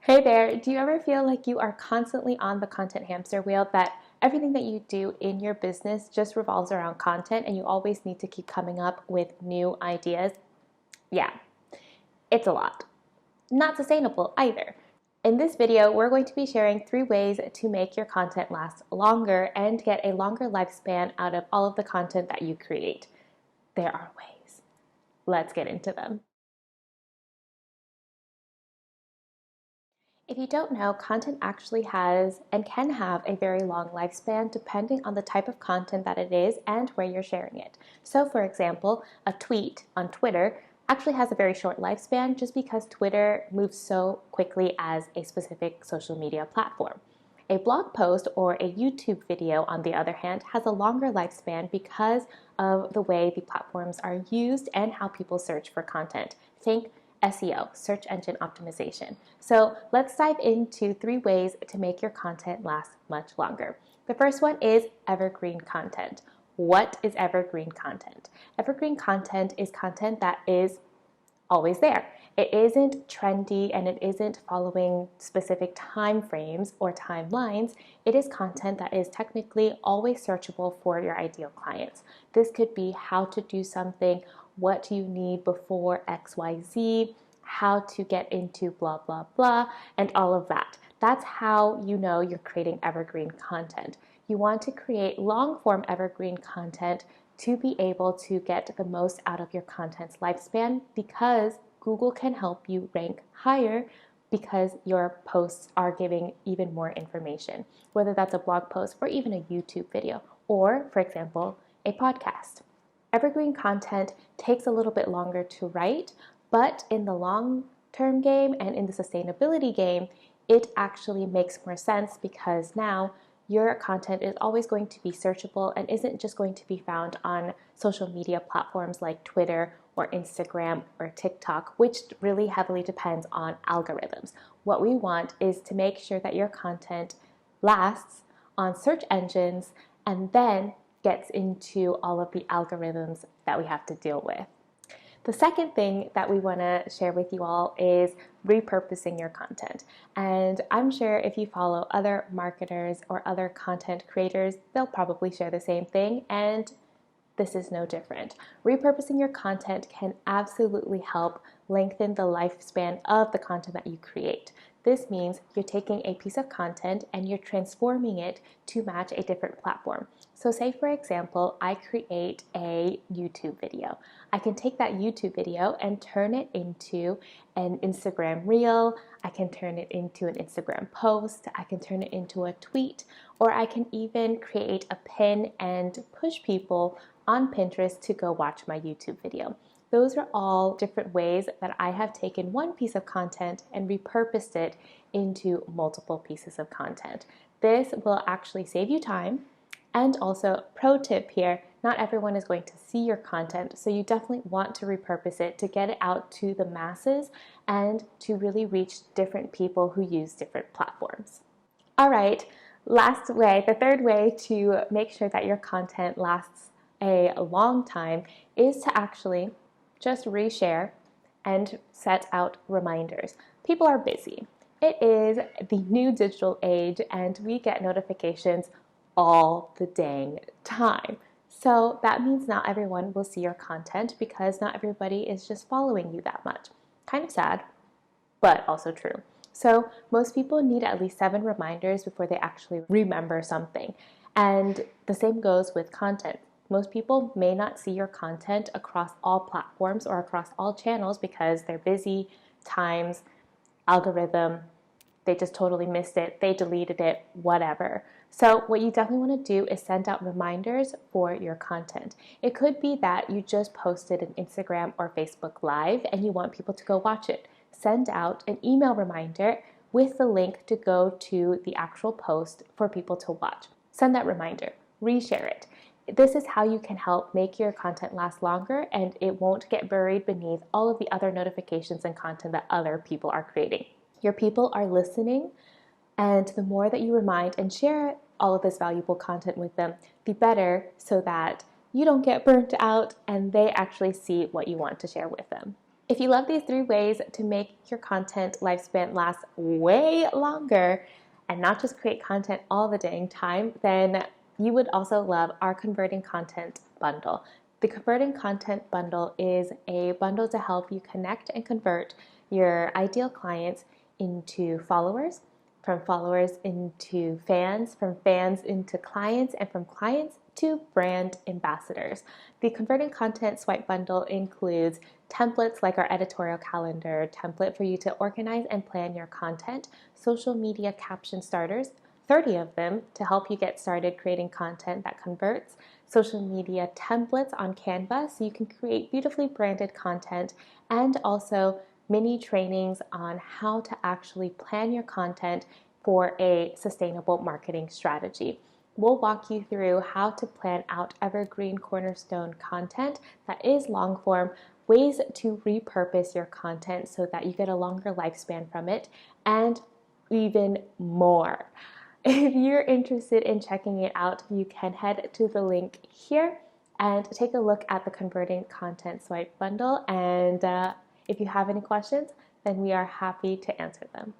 Hey there, do you ever feel like you are constantly on the content hamster wheel, that everything that you do in your business just revolves around content and you always need to keep coming up with new ideas? Yeah, it's a lot. Not sustainable either. In this video, we're going to be sharing 3 ways to make your content last longer and get a longer lifespan out of all of the content that you create. There are ways. Let's get into them. If you don't know, content actually has and can have a very long lifespan depending on the type of content that it is and where you're sharing it. So for example, a tweet on Twitter actually has a very short lifespan just because Twitter moves so quickly as a specific social media platform. A blog post or a YouTube video, on the other hand, has a longer lifespan because of the way the platforms are used and how people search for content. Think SEO, search engine optimization. So let's dive into 3 ways to make your content last much longer. The first one is evergreen content. What is evergreen content? Evergreen content is content that is always there. It isn't trendy and it isn't following specific time frames or timelines. It is content that is technically always searchable for your ideal clients. This could be how to do something, what you need before XYZ, how to get into blah, blah, blah, and all of that. That's how you know you're creating evergreen content. You want to create long-form evergreen content to be able to get the most out of your content's lifespan, because Google can help you rank higher because your posts are giving even more information, whether that's a blog post or even a YouTube video, or, for example, a podcast. Evergreen content takes a little bit longer to write, but in the long-term game and in the sustainability game, it actually makes more sense because now your content is always going to be searchable and isn't just going to be found on social media platforms like Twitter or Instagram or TikTok, which really heavily depends on algorithms. What we want is to make sure that your content lasts on search engines and then gets into all of the algorithms that we have to deal with. The second thing that we want to share with you all is repurposing your content. And I'm sure if you follow other marketers or other content creators, they'll probably share the same thing, and this is no different. Repurposing your content can absolutely help lengthen the lifespan of the content that you create. This means you're taking a piece of content and you're transforming it to match a different platform. So say, for example, I create a YouTube video. I can take that YouTube video and turn it into an Instagram reel. I can turn it into an Instagram post. I can turn it into a tweet, or I can even create a pin and push people on Pinterest to go watch my YouTube video. Those are all different ways that I have taken one piece of content and repurposed it into multiple pieces of content. This will actually save you time. And also, pro tip here, not everyone is going to see your content, so you definitely want to repurpose it to get it out to the masses and to really reach different people who use different platforms. All right, last way, the third way to make sure that your content lasts a long time is to actually just reshare and set out reminders. People are busy. It is the new digital age and we get notifications all the dang time. So that means not everyone will see your content because not everybody is just following you that much. Kind of sad, but also true. So most people need at least 7 reminders before they actually remember something. And the same goes with content. Most people may not see your content across all platforms or across all channels because they're busy, times, algorithm, they just totally missed it, they deleted it, whatever. So what you definitely want to do is send out reminders for your content. It could be that you just posted an Instagram or Facebook Live and you want people to go watch it. Send out an email reminder with the link to go to the actual post for people to watch. Send that reminder, reshare it. This is how you can help make your content last longer and it won't get buried beneath all of the other notifications and content that other people are creating. Your people are listening, and the more that you remind and share all of this valuable content with them, the better, so that you don't get burnt out and they actually see what you want to share with them. If you love these 3 ways to make your content lifespan last way longer and not just create content all the dang time, then you would also love our Converting Content bundle. The Converting Content bundle is a bundle to help you connect and convert your ideal clients into followers, from followers into fans, from fans into clients, and from clients to brand ambassadors. The Converting Content Swipe Bundle includes templates like our editorial calendar template for you to organize and plan your content, social media caption starters, 30 of them to help you get started creating content that converts, social media templates on Canva so you can create beautifully branded content, and also mini trainings on how to actually plan your content for a sustainable marketing strategy. We'll walk you through how to plan out evergreen cornerstone content that is long form, ways to repurpose your content so that you get a longer lifespan from it, and even more. If you're interested in checking it out, you can head to the link here and take a look at the Converting Content Swipe Bundle. And if you have any questions, then we are happy to answer them.